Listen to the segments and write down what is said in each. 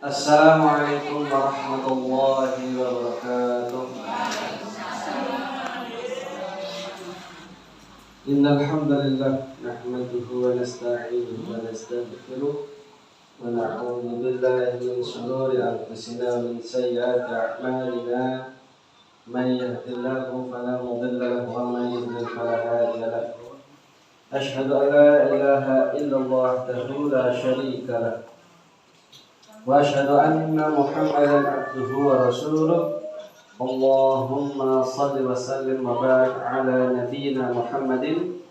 Assalamualaikum warahmatullahi wabarakatuh. Innal hamdalillah nahmaduhu wa nasta'inuhu wa nastaghfiruh wa na'udzu billahi min shururi anfusina wa min sayyiati a'malina. Man yahdihillahu fala mudilla lahu wa man yudlil fala hadiya lahu. Asyhadu an la ilaha illallah wahdahu la syarika lahu. Wa asyhadu anna Muhammadan abduhu wa rasuluh. Allahumma salli wa sallim wa barik ala nabiyyina Muhammadin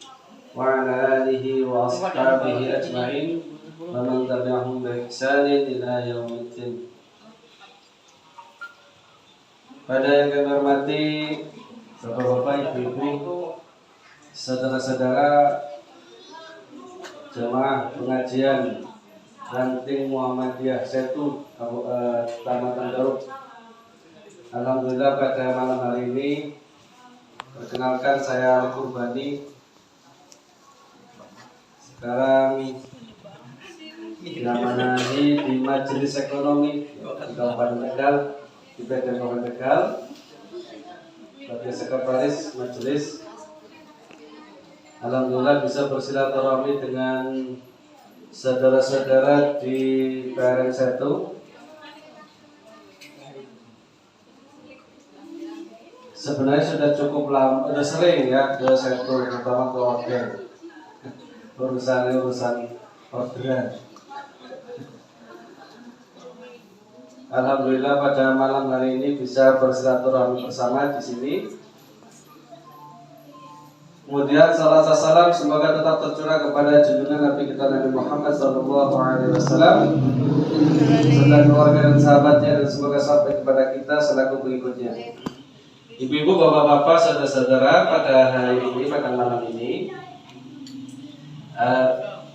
wa ala alihi wa ashabihi ajma'in wa man tabi'ahum bi ihsanin ila yaumiddin. Pada yang kami hormati Bapak-bapak, Ibu-ibu, saudara-saudara jemaah pengajian Ranting Muhammadiyah Setu Kecamatan Garut. Alhamdulillah pada malam hari ini perkenalkan saya Al-Qurbani. Sekarang diamanai di Majelis Ekonomi di Kabupaten Tegal, di PD Kabupaten Tegal, sebagai sekretaris majelis. Alhamdulillah bisa bersilaturahmi dengan saudara-saudara di PRN Setu. Sebenarnya sudah cukup lama, sudah sering ya ke Setu, terutama ke order, urusan orderan. Alhamdulillah pada malam hari ini bisa bersilaturahmi bersama di sini. Kemudian salam salam semoga tetap tercurah kepada junjungan Nabi kita Nabi Muhammad SAW serta keluarga dan sahabatnya, dan semoga sampai kepada kita selaku berikutnya. Ibu-ibu, bapak-bapak, saudara-saudara, pada hari ini, pada malam ini,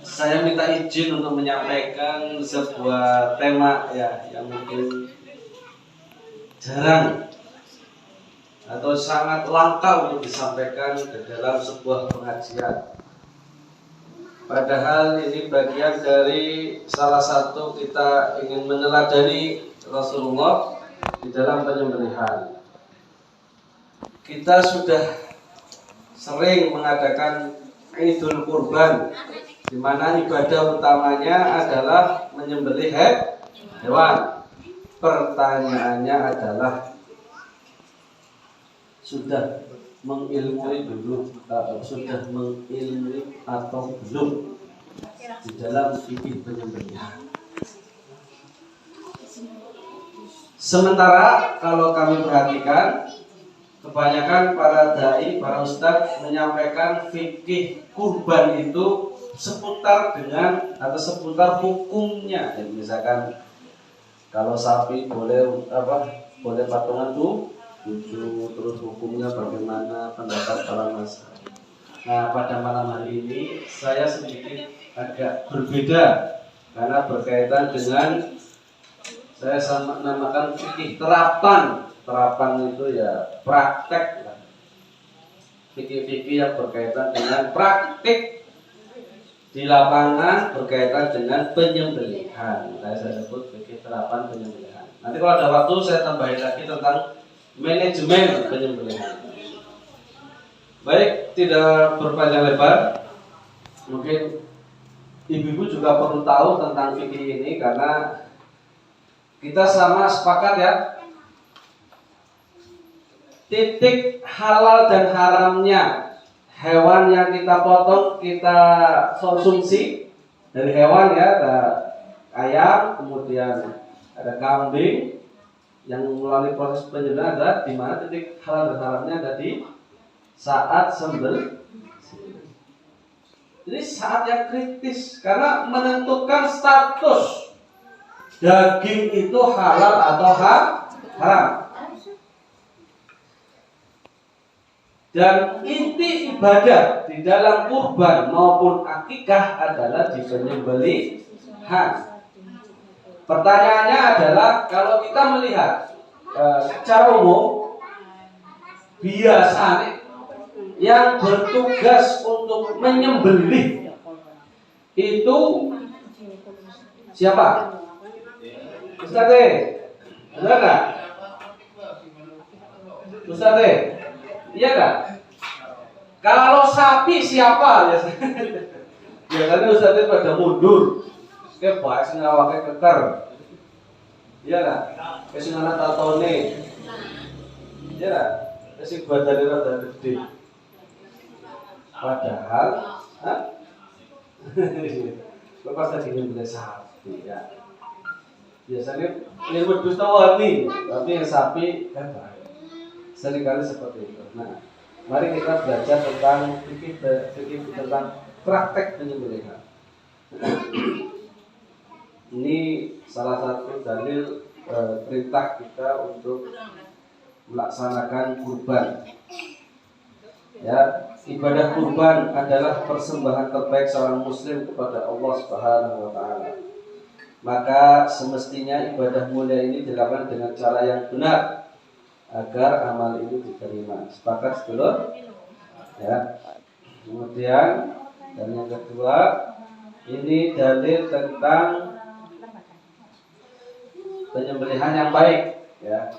saya minta izin untuk menyampaikan sebuah tema ya yang mungkin jarang atau sangat langka untuk disampaikan ke dalam sebuah pengajian. Padahal ini bagian dari salah satu kita ingin meneladani Rasulullah di dalam penyembelihan. Kita sudah sering mengadakan Idul Kurban, di mana ibadah utamanya adalah menyembelih hewan. Pertanyaannya adalah, sudah mengilmui atau belum di dalam fikih penyembelihan? Sementara kalau kami perhatikan, kebanyakan para dai, para ustadz menyampaikan fikih kurban itu seputar dengan atau seputar hukumnya. Jadi misalkan kalau sapi boleh patungan tuh 7, terus hukumnya bagaimana, pendapat para mazhab. Nah, pada malam hari ini saya sedikit agak berbeda karena berkaitan dengan, saya namakan fikih terapan. Terapan itu ya praktek, fikih-fikih yang berkaitan dengan praktik di lapangan berkaitan dengan penyembelihan. Saya sebut fikih terapan penyembelihan. Nanti kalau ada waktu saya tambahin lagi tentang manajemen penyembelihan. Baik, tidak berpanjang lebar, mungkin ibu-ibu juga perlu tahu tentang fikih ini karena kita sama sepakat ya, titik halal dan haramnya hewan yang kita potong, kita konsumsi dari hewan ya, ada ayam, kemudian ada kambing. Yang melalui proses penyembelihan adalah di mana titik halal dan haramnya ada di saat sembelih. Jadi saat yang kritis karena menentukan status daging itu halal atau haram. Dan inti ibadah di dalam kurban maupun akikah adalah di penyembelihan. Pertanyaannya adalah, kalau kita melihat secara umum, biasanya yang bertugas untuk menyembelih itu siapa? Ustaz, ada nggak? Ustaz, iya nggak? Kalau sapi siapa ya? Biasanya Ustaznya pada mundur. Kayak bahas ngawaknya keker. Iya nggak? Kasih anak tatone. Iya nggak? Kasih badannya rada gede. Padahal, lepas tadi ingin sapi ya. Biasanya ini wedus tawani, tapi yang sapi kan baik. Seringkali seperti itu. Nah, mari kita belajar tentang fikih tentang praktek penyembelihan. Ini salah satu dalil perintah kita untuk melaksanakan kurban. Ya, ibadah kurban adalah persembahan terbaik seorang muslim kepada Allah Subhanahu wa taala. Maka semestinya ibadah mulia ini dilakukan dengan cara yang benar agar amal ini diterima. Sepakat sedulur? Ya. Kemudian dan yang kedua, ini dalil tentang penyembelihan yang baik, ya.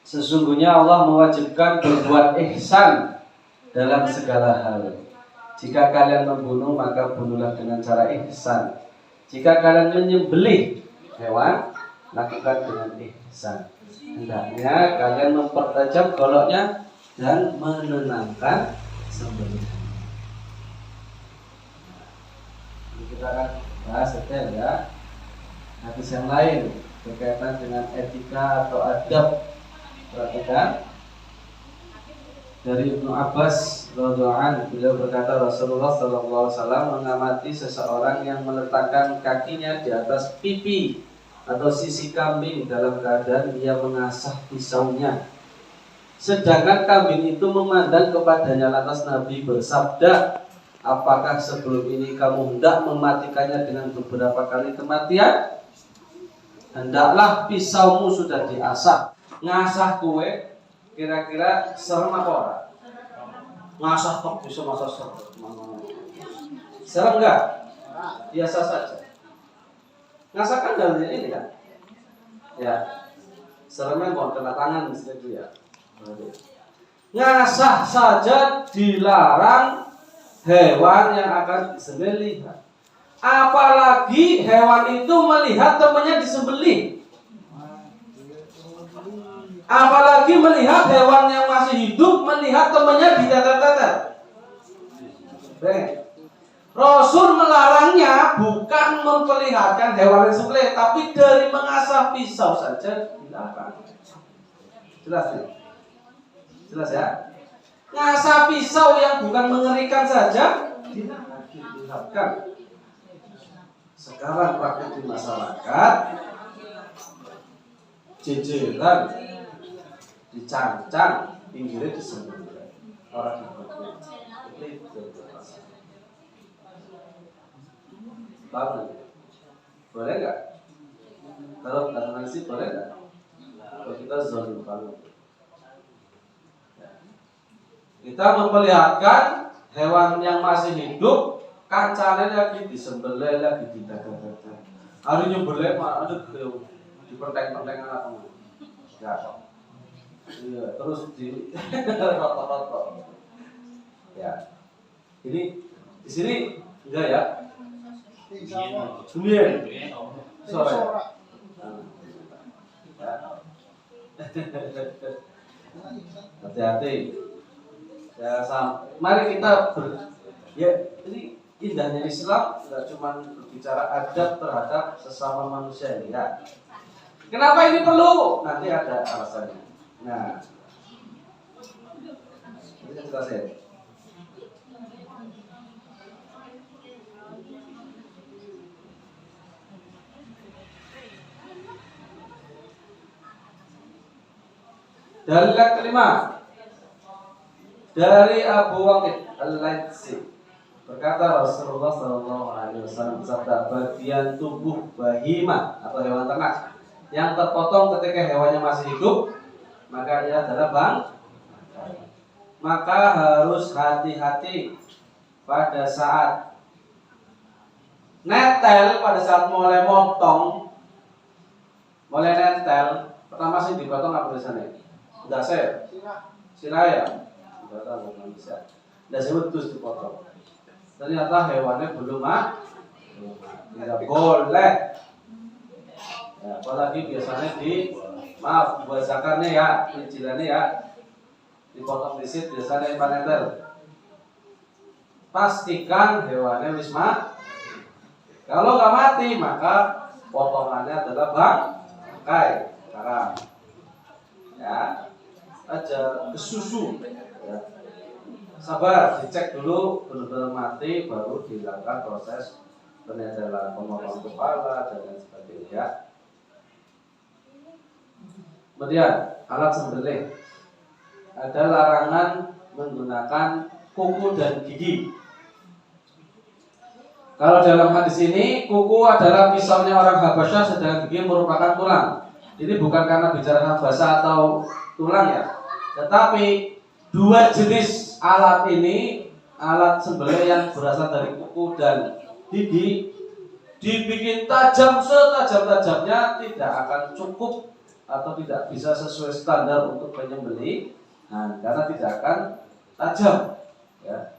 Sesungguhnya Allah mewajibkan berbuat ihsan dalam segala hal. Jika kalian membunuh, maka bunuhlah dengan cara ihsan. Jika kalian menyembelih hewan, lakukan dengan ihsan. Hendaknya kalian mempertajam goloknya dan menenangkan sembelihan. Kita akan bahas detail ya. Hadis yang lain berkaitan dengan etika atau adab. Perhatikan dari Ibnu Abbas radhiyallahu anhu, beliau berkata Rasulullah sallallahu alaihi wasallam mengamati seseorang yang meletakkan kakinya di atas pipi atau sisi kambing dalam keadaan dia mengasah pisaunya. Sedangkan kambing itu memandang kepadanya, lantas Nabi bersabda, apakah sebelum ini kamu hendak mematikannya dengan beberapa kali kematian? Hendaklah pisaumu sudah diasah. Ngasah kue kira-kira serem apa ora? Ngasah kok bisa masak serem. Serem enggak? Biasa saja. Ngasah kan dalilnya ini kan? Ya. Seremnya mau kena tangan itu ya. Ngasah saja dilarang hewan yang akan disembelih. Apalagi hewan itu melihat temannya disembelih. Apalagi melihat hewan yang masih hidup melihat temannya diteter-teter. Rasul melarangnya bukan memperlihatkan hewan disembelih, tapi dari mengasah pisau saja dilarang. Jelas ya? Jelas ya? Ngasah pisau yang bukan mengerikan saja dilarang. Sekarang praktek di masyarakat, jejeran dicancang, pinggirnya disembelih orang dibuatnya. Itu bangun. Boleh nggak? Kalau kata nasi boleh nggak? Kalau kita zolim bangun. Kita memperlihatkan hewan yang masih hidup, kancane lagi disembelih lagi didadar-dadar. Hari nyembelih mah ada diperteng-perteng anak kamu. Ya. Iya, terus di roto-roto. Ya. Ini di sini enggak ya? Iya. Sore. Hati-hati. Ya, mari kita ya, ini indahnya Islam tidak cuma berbicara adab terhadap sesama manusia ya. Kenapa ini perlu? Nanti ada alasannya. Nah, ini selesai. Dalil kelima dari Abu Waqid Al-Laitsi, berkata Rasulullah SAW bersabda, bagian tubuh bahimah atau hewan ternak yang terpotong ketika hewannya masih hidup, maka ia adalah bang. Maka harus hati-hati pada saat netel, pada saat mulai motong, mulai nempel. Pertama sih dipotong apa tulisannya? Dasar. Sirah ya. Dipotong bukan bisa. Dasar terus dipotong. Ternyata hewannya belum tidak boleh. Ya, apalagi biasanya buat zakarnya ya, cicilannya ya, dipotong disit biasanya 4 meter. Pastikan hewannya wis mati. Kalau nggak mati maka potongannya adalah bangkai sekarang. Ya, aja ke susu. Ya. Sabar, dicek dulu benar-benar mati, baru dilakukan proses penyadaran pemotongan kepala dan lain sebagainya. Kemudian alat sembelih, ada larangan menggunakan kuku dan gigi. Kalau dalam hadis ini, kuku adalah pisaunya orang Habasyah, sedangkan gigi merupakan tulang. Ini bukan karena bicara bahasa atau tulang ya, tetapi dua jenis alat ini, alat sembelih yang berasal dari kuku dan gigi, dibikin tajam setajam-tajamnya tidak akan cukup atau tidak bisa sesuai standar untuk penyembelih. Nah, karena tidak akan tajam, ya.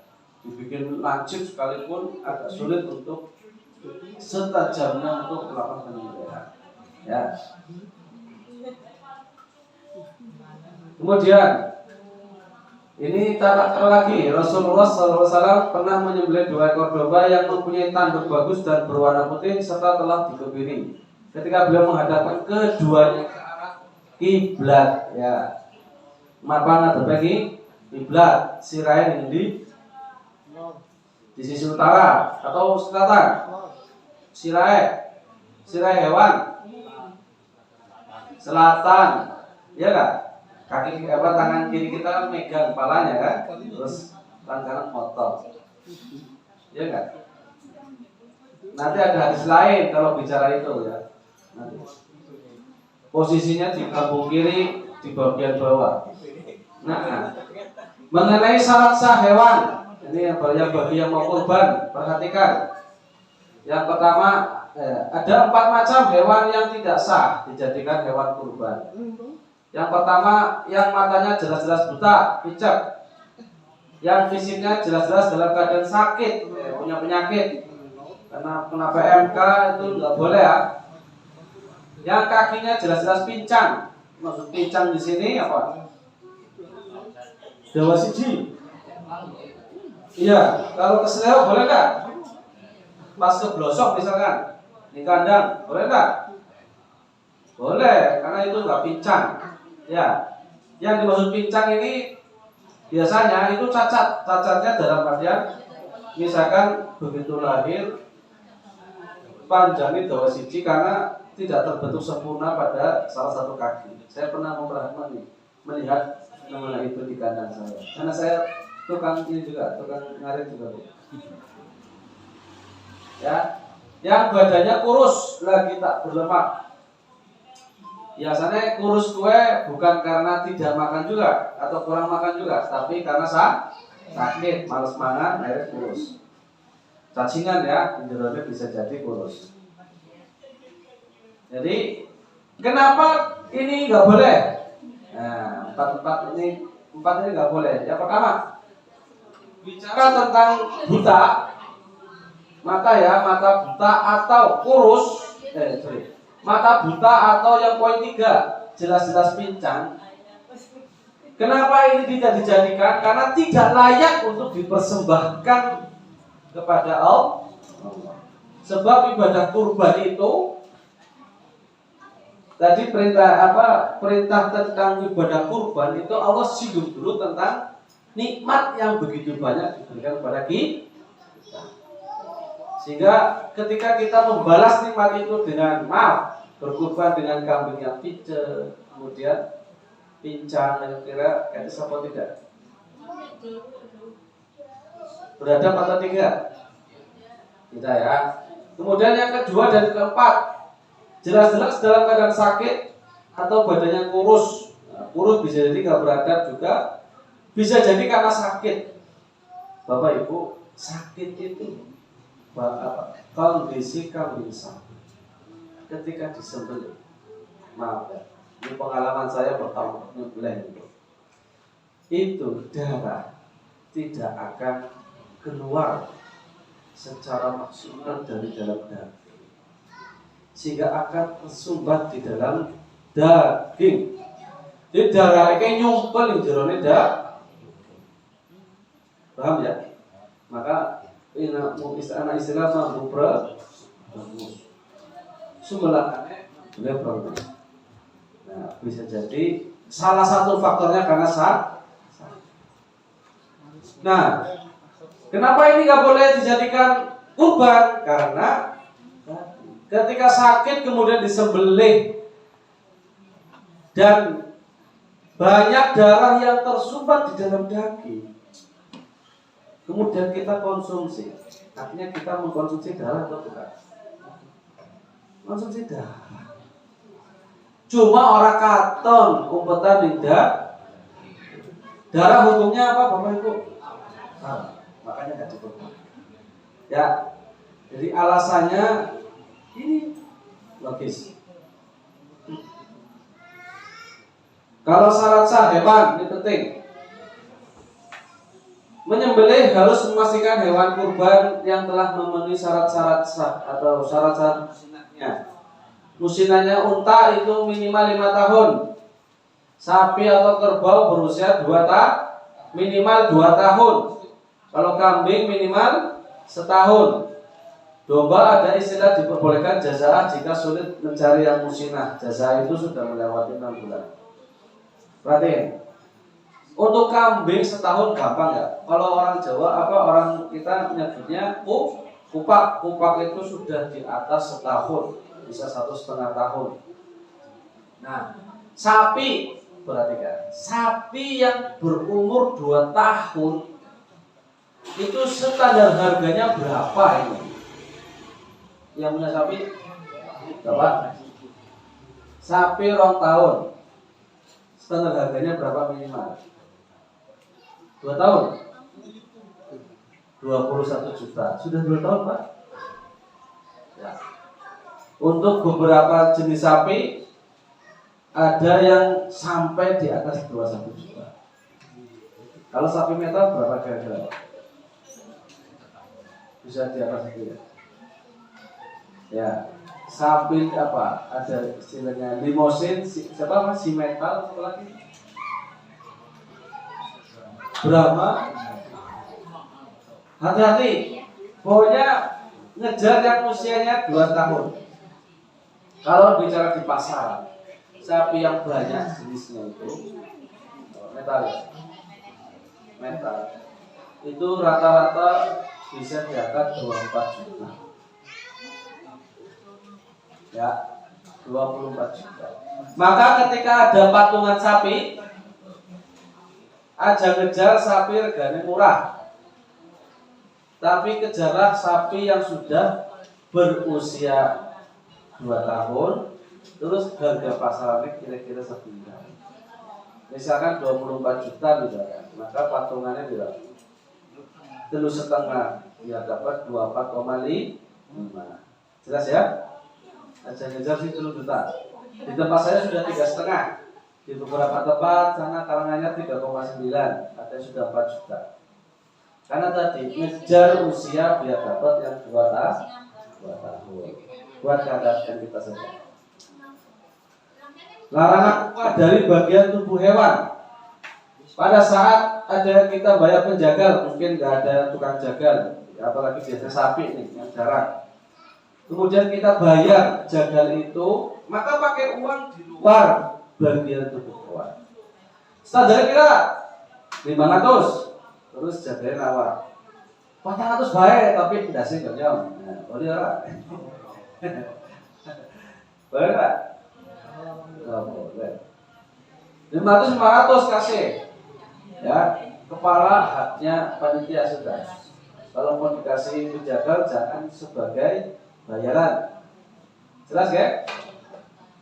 Dibikin lancip sekalipun agak sulit untuk setajamnya untuk melakukan penyembelihan. Ya. Kemudian ini tata lagi, Rasulullah SAW pernah menyembelih 2 ekor domba yang mempunyai tanduk bagus dan berwarna putih serta telah dikebiri. Ketika beliau menghadapkan keduanya ke arah kiblat, ya. Mapan ada bagi kiblat, sirain di sisi utara atau selatan. Sirai hewan selatan, ya kan? Tangan kiri kita megang kepalanya kan, terus tangan kanan potong, ya kan? Nanti ada hadis lain kalau bicara itu ya. Nanti posisinya di kampung kiri di bagian bawah. Nah, mengenai syarat sah hewan. Ini yang bagi yang mau kurban, perhatikan. Yang pertama, ada 4 macam hewan yang tidak sah dijadikan hewan kurban. Yang pertama, yang matanya jelas-jelas buta, picek. Yang fisiknya jelas-jelas dalam keadaan sakit, punya penyakit. Karena kena PMK itu nggak boleh ya. Yang kakinya jelas-jelas pincang. Maksud pincang di sini apa? Dawa siji. Iya, kalau keseleo boleh nggak? Pas keblosok misalkan di kandang, boleh nggak? Boleh, karena itu nggak pincang. Ya, yang dimaksud pincang ini biasanya itu cacat. Cacatnya dalam artian, misalkan begitu lahir panjangnya dawa siji karena tidak terbentuk sempurna pada salah satu kaki. Saya pernah melihat fenomena itu di kandang saya, karena saya tukang ini juga, tukang ngarit juga. Ya, yang badannya kurus lagi tak berlemak. Biasanya kurus kue bukan karena tidak makan juga atau kurang makan juga, tapi karena sakit, males mangan, akhirnya kurus. Cacingan ya, injeronya bisa jadi kurus. Jadi kenapa ini nggak boleh? Nah, empat ini nggak boleh. Yang pertama, bicara tentang buta, mata buta atau kurus, mata buta atau yang poin 3 jelas-jelas pincang. Kenapa ini tidak dijadikan? Karena tidak layak untuk dipersembahkan kepada Allah. Sebab ibadah kurban itu tadi perintah tentang ibadah kurban itu Allah singgung dulu tentang nikmat yang begitu banyak diberikan kepada kita. Sehingga ketika kita membalas nikmat itu dengan berkurban dengan kambing yang pincang, kemudian pincang, kira-kira etis apa tidak? Beradab atau tidak? Tidak ya. Kemudian yang kedua dan keempat, jelas-jelas dalam keadaan sakit atau badannya kurus. Kurus bisa jadi nggak beradab juga, bisa jadi karena sakit. Bapak Ibu, sakit itu kondisi kambing sakit ketika disembelih maaf ya, ini pengalaman saya pertama nyembelih itu darah tidak akan keluar secara maksimal dari dalam daging, sehingga akan tersumbat di dalam daging. Jadi darah ini nyumpel di dalam daging. Paham ya? Maka anak istilah mampu sumbelannya boleh. Nah, bisa jadi salah satu faktornya karena Nah, kenapa ini nggak boleh dijadikan kurban? Karena ketika sakit kemudian disembelih dan banyak darah yang tersumbat di dalam daging, kemudian kita konsumsi, artinya kita mengkonsumsi darah atau bukan? Konsumsi darah. Cuma orang katon umpetan tidak. Darah hukumnya apa, Bapak Ibu? Makanya nggak cukup. Ya, jadi alasannya ini logis. Kalau syarat sah hewan ini penting. Menyembelih harus memastikan hewan kurban yang telah memenuhi syarat-syarat sah atau syarat-syarat musinanya. Musinanya unta itu minimal 5 tahun. Sapi atau kerbau berusia 2 tahun, minimal 2 tahun. Kalau kambing minimal setahun. Domba ada istilah diperbolehkan jazaah jika sulit mencari yang musinah. Jazaah itu sudah melewati 6 bulan. Perhatiin. Untuk kambing setahun gampang ya. Kalau orang Jawa orang kita menyebutnya kupak. Kupak itu sudah di atas setahun, bisa 1,5 tahun. Nah, sapi perhatikan. Sapi yang berumur 2 tahun itu standar harganya berapa ini? Yang punya sapi berapa? Sapi 2 tahun standar harganya berapa minimal? 2 tahun 21 juta. Sudah 2 tahun Pak ya. Untuk beberapa jenis sapi ada yang sampai di atas 21 juta. Kalau sapi metal berapa kira-kira? Bisa di atas itu ya. Ya, sapi apa? Ada istilahnya limosin, siapa mas? Si metal apa lagi? Berapa? Hati-hati. Pokoknya ngejar yang usianya 2 tahun. Kalau bicara di pasar, sapi yang banyak jenisnya itu metal ya. Metal. Itu rata-rata bisa di atas 24 juta. Ya, 24 juta. Maka ketika ada patungan sapi, aja ngejar sapi regane murah. Tapi kejarlah sapi yang sudah berusia 2 tahun, terus harga pasarannya kira-kira sekian. Misalkan 24 juta misalkan, maka patungannya berapa? 3,5 dia dapat 24,5. Jelas ya? Aja ngejar sih 3 juta. Di tempat saya sudah 3,5. Di beberapa tempat sana kalangannya 3,9. Ada yang sudah 4 juta. Karena tadi ngejar usia biar dapat yang 2 tahun. Buat keadaan kita saja. Larangan dari bagian tubuh hewan. Pada saat ada kita bayar penjagal, mungkin nggak ada tukang jagal, apalagi biasa sapi nih yang jarang. Kemudian kita bayar jagal itu, maka pakai uang di luar bagian tubuh hewan. Standar kira 500, terus jagalnya nawar 400 baik, tapi tidak sih kerja. Boleh lah. Boleh lah. Boleh. 500 kasih. Ya, kepala haknya panitia sudah. Kalau mau dikasih penjagal jangan sebagai bayaran. Jelas ya?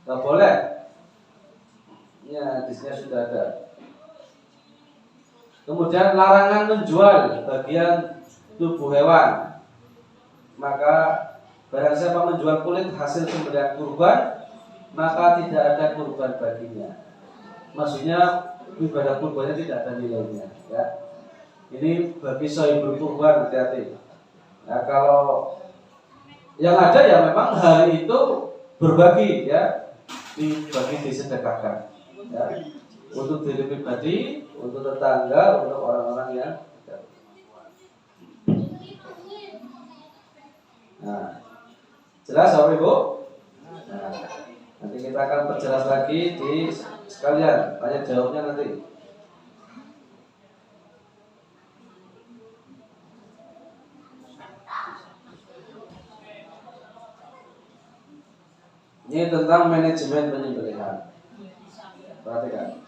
Gak boleh. Ya, disini sudah ada. Kemudian larangan menjual bagian tubuh hewan. Maka barang siapa menjual kulit hasil sembelihan kurban, maka tidak ada kurban baginya. Maksudnya ibadah kurbannya tidak ada nilainya, ya. Ini bagi shahibul kurban, hati-hati. Nah, kalau yang ada ya memang hari itu berbagi, ya, dibagi disedekahkan, ya, untuk diri pribadi, untuk tetangga, untuk orang-orang yang dekat. Nah, jelas Bapak Ibu? Nah, nanti kita akan perjelas lagi di sekalian, tanya jawabnya nanti. Ini tentang manajemen penyembelihan. Perhatikan.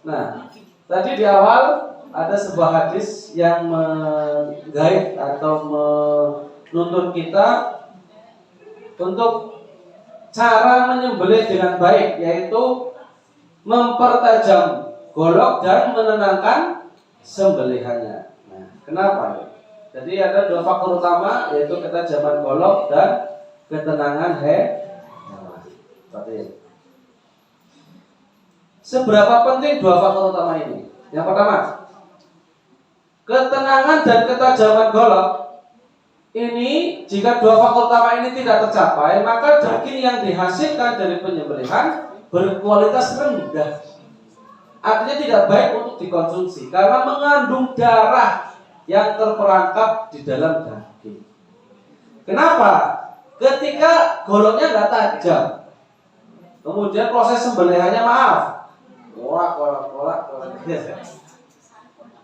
Nah, tadi di awal ada sebuah hadis yang menggait atau menuntun kita untuk cara menyembelih dengan baik, yaitu mempertajam golok dan menenangkan sembelihannya. Nah, kenapa? Jadi ada dua faktor utama, yaitu ketajaman golok dan ketenangan hewan. Seberapa penting dua faktor utama ini? Yang pertama, ketenangan dan ketajaman golok ini, jika dua faktor utama ini tidak tercapai, maka daging yang dihasilkan dari penyembelihan berkualitas rendah. Artinya tidak baik untuk dikonsumsi karena mengandung darah yang terperangkap di dalam daging. Kenapa? Ketika goloknya nggak tajam, kemudian proses sembelihannya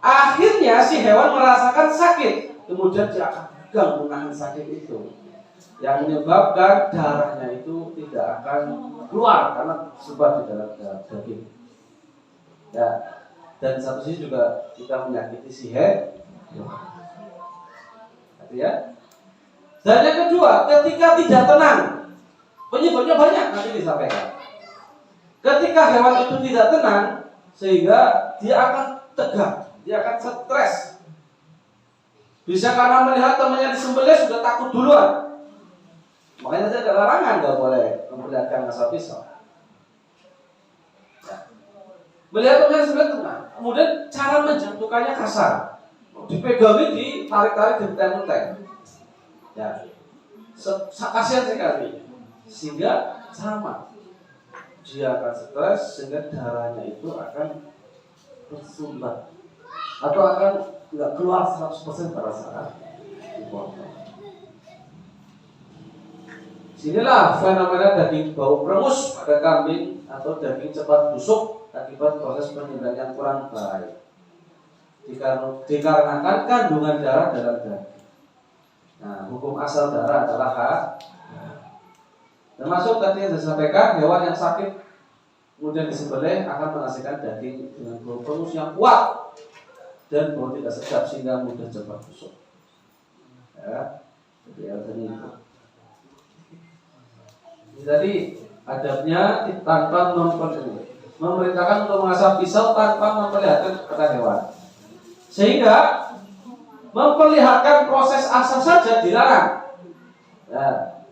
akhirnya si hewan merasakan sakit, kemudian dia akan gagal menahan sakit itu, yang menyebabkan darahnya itu tidak akan keluar karena sebab di dalam daging. Ya, dan satu sisi juga kita menyakiti si hewan. Ya. Dan yang kedua, ketika tidak tenang, penyebabnya banyak nanti disampaikan. Ketika hewan itu tidak tenang, sehingga dia akan tegang, dia akan stres. Bisa karena melihat temannya disembelih sudah takut duluan. Makanya saya ada larangan, nggak boleh memperlihatkan asal pisau. Ya. Melihat temannya disembelih tenang, kemudian cara menjatuhkannya kasar. Dipegangi, ditarik-tarik, ditenteng. Ya, kasihan sekali. Sehingga sama, dia akan stres, sehingga darahnya itu akan tersumbat atau akan nggak keluar 100% pada saat dipotong. Sinilah fenomena daging bau perengus pada kambing atau daging cepat busuk akibat proses penyembelihan kurang baik. Dikarenakan kandungan darah dalam daging. Nah, hukum asal darah adalah hak. Termasuk tadi yang disampaikan, hewan yang sakit kemudian disembelih akan menghasilkan daging dengan bau perengus yang kuat dan bau tidak sedap sehingga mudah cepat busuk. Ya, jadi artinya itu. Jadi adabnya tanpa memerintahkan untuk mengasah pisau tanpa memperlihatkan kepada hewan. Sehingga memperlihatkan proses asal saja dilarang. Ya,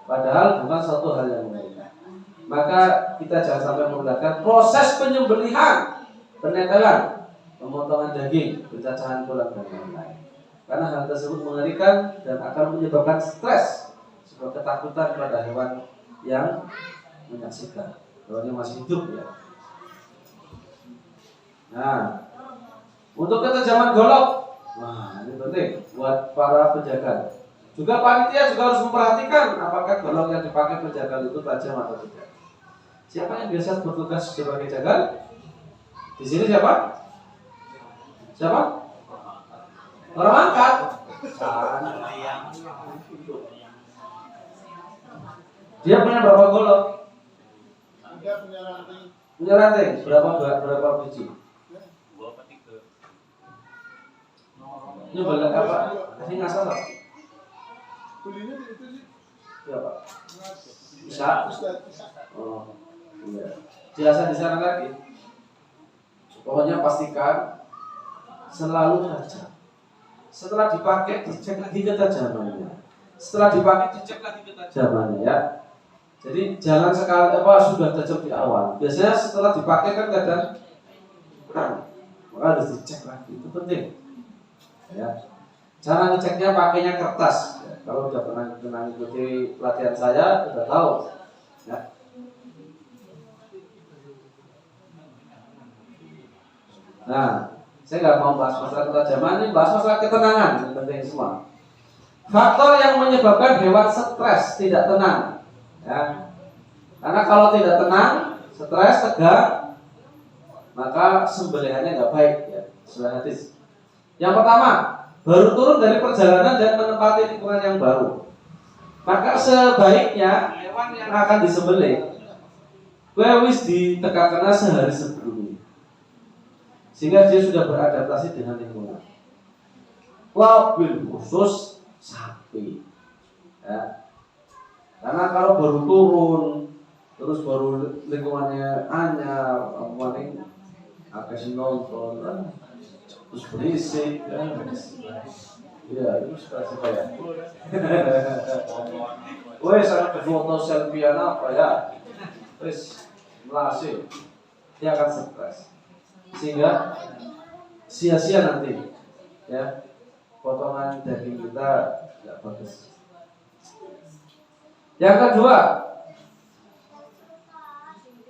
padahal bukan suatu hal yang mengerikan. Maka kita jangan sampai memperlihatkan proses penyembelihan, penetelan, pemotongan daging, pencacahan tulang dan lain-lain. Karena hal tersebut mengerikan dan akan menyebabkan stres, sebuah ketakutan pada hewan yang menyaksikan. Hewannya masih hidup, ya. Nah, untuk ketajaman golok, nah ini penting buat para penjaga. Juga panitia juga harus memperhatikan apakah golok yang dipakai penjaga itu tajam atau tidak. Siapa yang biasa bertugas sebagai jagal? Di sini siapa? Siapa? Orang angkat. Dia punya berapa golok? Dia punya ranting. Punya ranting berapa biji? Ini balik apa? Ini ngasal tak? Kulinya itu sih. Iya Pak. Bisa. Oh, iya. Biasa di sana lagi. Pokoknya pastikan selalu tajam. setelah dipakai dicek lagi ketajamannya. Setelah dipakai dicek lagi ketajamannya ya. Jadi jangan sekali sudah tajam di awal. Biasanya setelah dipakai kan kadang kurang, maka harus dicek lagi. Itu penting. Ya. Cara ngeceknya pakainya kertas. Ya. Kalau sudah pernah mengikuti pelatihan saya sudah tahu. Ya. Nah, saya nggak mau bahas masalah ketajaman, ini bahas masalah ketenangan yang penting semua. Faktor yang menyebabkan hewan stres, tidak tenang, ya. Karena kalau tidak tenang, stres, tegang, maka sembelihannya nggak baik, ya. Sesuai hadis. Yang pertama, baru turun dari perjalanan dan menempati lingkungan yang baru, maka sebaiknya hewan yang akan disembelih, wis ditekakkan sehari sebelumnya, sehingga dia sudah beradaptasi dengan lingkungan. Wabil khusus sapi, ya. Karena kalau baru turun, terus baru lingkungannya anyar, paling agak nonton, terus berisik, ya itu suka ya. Wes ada foto selfie apa ya, terus melasi, dia akan stres, sehingga sia-sia nanti, ya. Potongan daging kita tidak bagus. Yang kedua,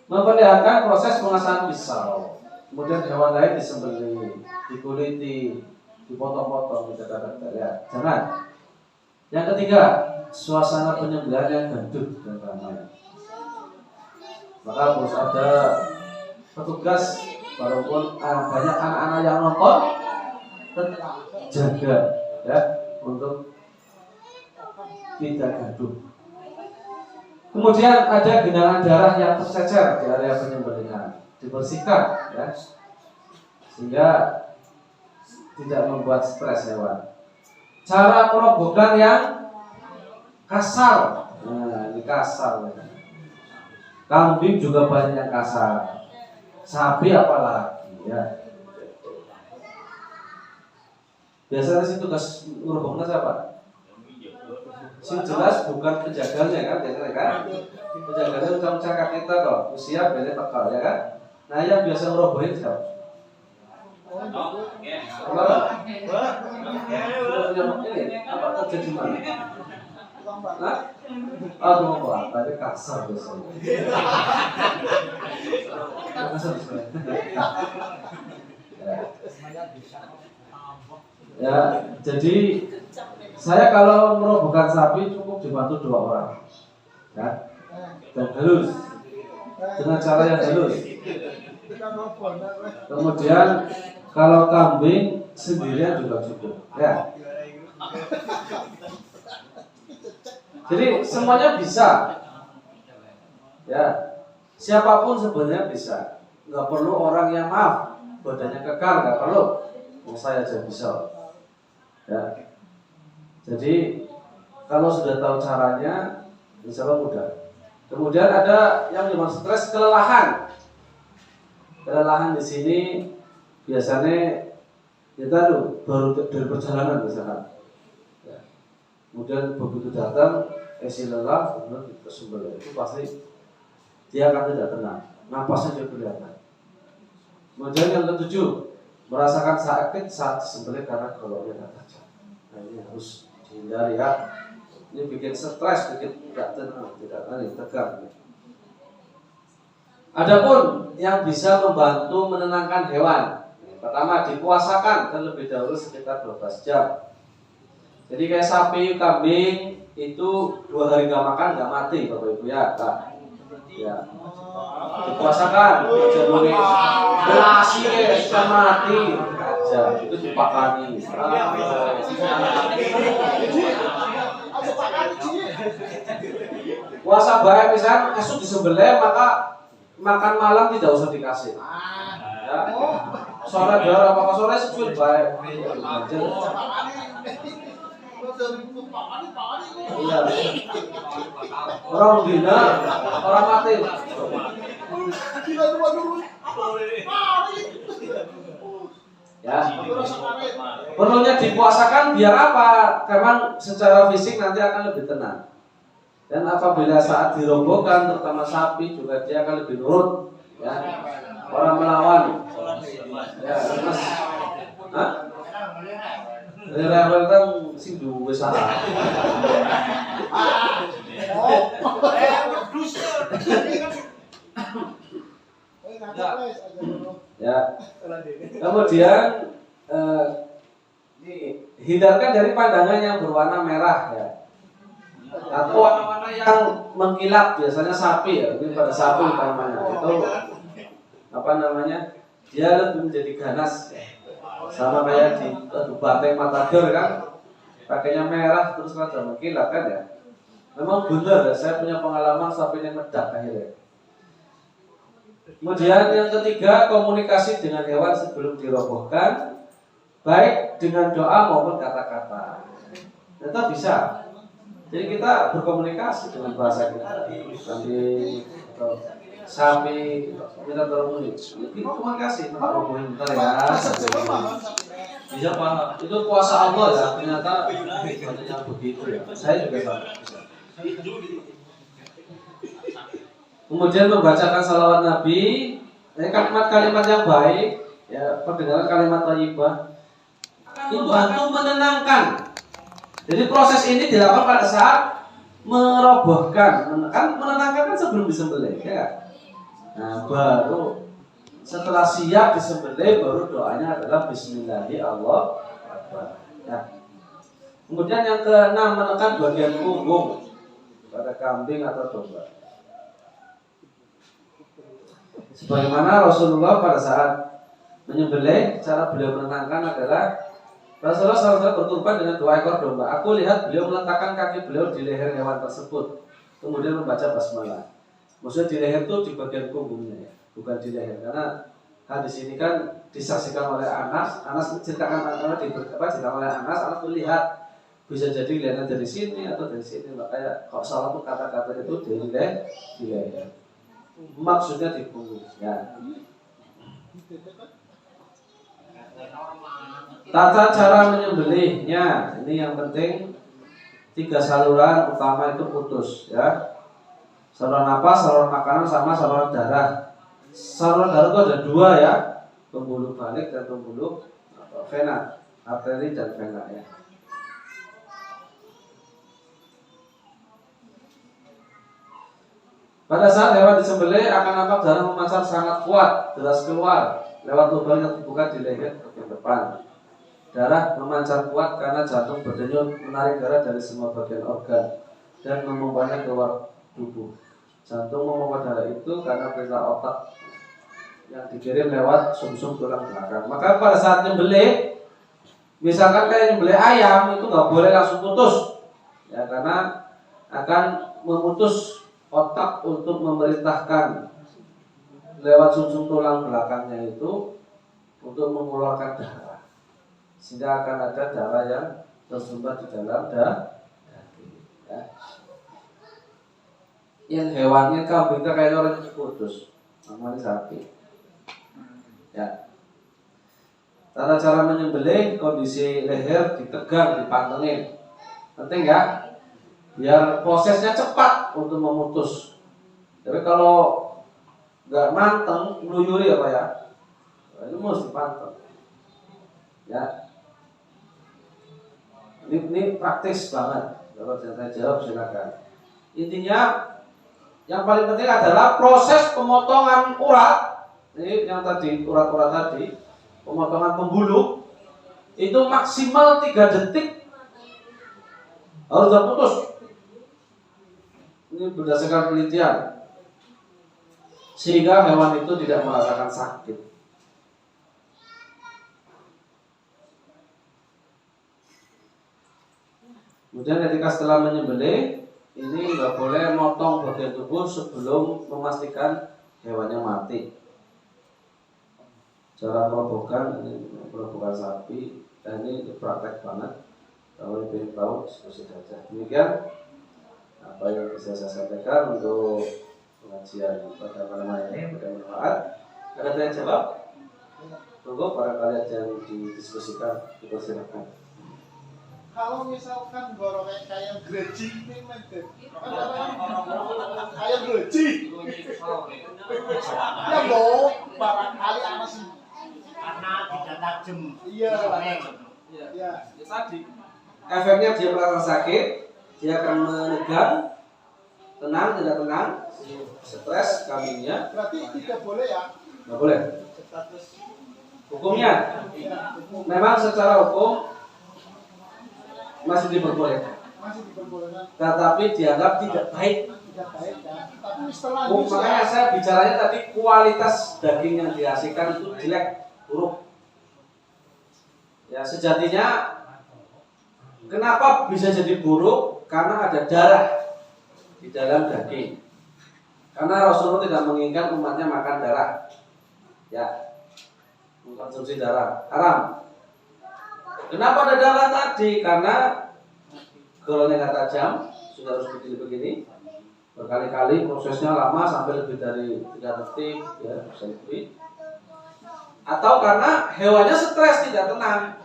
memperlihatkan proses pengasahan pisau. Kemudian hewan lain disembelih, dikuliti, dipotong-potong, ya. Jangan. Yang ketiga, suasana penyembelihan yang gaduh dan ramai. Maka harus ada petugas, walaupun banyak anak-anak yang nonton, tetap jaga, ya, untuk tidak gaduh. Kemudian ada genangan darah yang tercecer di area penyembelihan, dibersihkan, ya, sehingga tidak membuat stres hewan. Cara perogokan yang kasar, nah ini kasar, ya. Kambing juga banyak yang kasar, sapi apalagi, ya. Biasanya sih tugas ngerubungnya siapa? Sing jelas bukan penjaganya kan, biasanya kan? Penjaganya ucap-ucap kita kok, usia beli tekal ya kan? Nah yang biasa ngerobohin siapa? Apa kerja di mana? Nah, aduh apa? Tadi kasar biasanya. Kasar ya, jadi saya kalau merobohkan sapi cukup dibantu 2 orang, ya, dan halus, dengan cara yang halus. Kemudian kalau kambing sendirian juga cukup, ya. Jadi semuanya bisa, ya. Siapapun sebenarnya bisa, nggak perlu orang yang badannya kekar, nggak perlu. Saya aja bisa, ya. Jadi kalau sudah tahu caranya, insya Allah mudah. Kemudian ada yang memang stres, kelelahan. Kelelahan di sini biasanya kita baru dari perjalanan misalkan, ya. Kemudian begitu datang, lelah, kemudian kita sembelih, itu pasti dia akan tidak tenang, napasnya juga kelihatan. Kemudian yang ketujuh, merasakan sakit saat disembelih karena goloknya tidak tajam. Nah ini harus dihindari, ya. Ini bikin stres, bikin tidak tenang, tidak tegang. Adapun yang bisa membantu menenangkan hewan, pertama dipuasakan terlebih dahulu sekitar 12 jam. Jadi kayak sapi, kambing itu 2 hari nggak makan nggak mati, Bapak Ibu, ya. Ya. Dipuasakan, jadi belasi sudah mati aja, itu dipakani. Puasa baik misalnya esok disembelih, maka makan malam tidak usah dikasih. Ya. Sore darah apa sore secuil baik. Iya. Orang gila, orang mati. Ya. Perlunya dipuasakan biar apa? Memang secara fisik nanti akan lebih tenang. Dan apabila saat dirobohkan, terutama sapi juga dia akan lebih nurut, ya. Orang melawan. Ya, terus, rewel kan sing duwe salah. Ya. Kemudian hindarkan dari pandangan yang berwarna merah, ya. Atau warna-warna yang mengkilap, biasanya sapi, ya. Mungkin pada sapi utamanya itu apa namanya? Dia lebih menjadi ganas, ya. Sama kayak di Banteng Matador kan, pakainya merah terus rada mengkilap kan, ya. Memang benar, ya. Saya punya pengalaman sapinya meledak akhirnya. Kemudian yang ketiga, komunikasi dengan hewan sebelum dirobohkan, baik dengan doa maupun kata-kata. Tetap bisa. Jadi kita berkomunikasi dengan bahasa kita. Kambing atau sapi, kita berkomunikasi. Kita komunikasi, kita robohin bentar ya. Bisa paham. Itu kuasa Allah ya. Ternyata begitu ya. Saya juga sama. Kemudian membacakan salawat Nabi, kalimat-kalimat yang baik, ya, pendengaran kalimat thayyibah itu bantu menenangkan. Jadi proses ini dilakukan pada saat merobohkan, kan menenangkan kan sebelum disembelih, ya. Nah, baru setelah siap disembelih, baru doanya adalah Bismillahirrahmanirrahim. Ya. Kemudian yang keenam, menekan bagian punggung pada kambing atau domba. Sebagaimana Rasulullah pada saat menyembelih, cara beliau menenangkan adalah Rasulullah SAW berkorban dengan 2 ekor domba. Aku lihat beliau meletakkan kaki beliau di leher hewan tersebut, kemudian membaca basmalah. Maksudnya di leher itu di bagian punggungnya, ya, bukan di leher. Karena hadis ini kan disaksikan oleh Anas. Anas menceritakan oleh Anas. Anas melihat bisa jadi lihatnya dari sini atau dari sini. Makanya kalau salah pun kata-kata itu di leher. Maksudnya di punggung, ya. Tata cara menyembelihnya, ini yang penting. 3 saluran utama itu putus, ya. Saluran napas, saluran makanan, sama saluran darah. Saluran darah itu ada 2 ya, pembuluh balik dan pembuluh vena, arteri dan vena, ya. Pada saat hewan disembelih akan nampak darah memancar sangat kuat, deras keluar lewat lubang yang terbuka di leher bagian depan. Darah memancar kuat karena jantung berdenyut menarik darah dari semua bagian organ dan memompanya keluar tubuh. Jantung memompa darah itu karena perintah otak yang dikirim lewat sumsum tulang belakang. Maka pada saat nyembelih, misalkan kayak nyembelih ayam, itu nggak boleh langsung putus, ya, karena akan memutus otak untuk memerintahkan lewat sumsum tulang belakangnya itu untuk mengeluarkan darah, sehingga akan ada darah yang tersumbat di dalam daging, ya. Yang hewannya kambing kayak orang putus, namanya sapi, ya. Tata cara menyembelih, kondisi leher ditegang, dipantengin, penting ya. Biar prosesnya cepat untuk memutus. Tapi kalau nggak manteng, meluyuri apa ya? Ini mesti panteng. Ya. Ini praktis banget. Kalau saya jawab silakan. Intinya yang paling penting adalah proses pemotongan urat. Ini yang tadi urat-urat tadi, pemotongan pembuluh itu maksimal 3 detik harus terputus. Ini berdasarkan penelitian, sehingga hewan itu tidak merasakan sakit. Kemudian ketika setelah menyembelih, ini nggak boleh motong bagian tubuh sebelum memastikan hewannya mati. Cara merobohkan, ini merobohkan sapi, dan ini praktek banget. Kalau ingin tahu, diskusi saja. Demikian apa yang bisa saya sampaikan untuk pengajian pada malam hari ini. Mudah-mudahan ada yang jawab. Monggo barangkali ada yang didiskusikan, dipersilakan. Kalau misalkan gorong kayak gereji ini mendek, kayak gereji, ya boh, barangkali anak sih. Karena tidak tajam. Iya. Ya, Ya. ya tadi efeknya dia merasa sakit, dia akan menegang, tenang, tidak tenang, stres, kambingnya. Berarti tidak boleh ya? Nggak boleh. Status. Hukumnya, Ya, memang secara hukum masih diperbolehkan, masih diperbolehkan. tetapi dianggap tidak baik. Tidak baik ya. Tapi setelah Makanya saya bicaranya tadi kualitas daging yang dihasilkan itu jelek, buruk. Ya sejatinya kenapa bisa jadi buruk? Karena ada darah di dalam daging. Karena Rasulullah tidak menginginkan umatnya makan darah. Ya, mengkonsumsi darah haram. Kenapa ada darah tadi? Karena golongan tajam sudah harus begini-begini. Berkali-kali prosesnya lama sampai lebih dari 3 detik, ya bisa lebih. Atau karena hewannya stres, tidak tenang.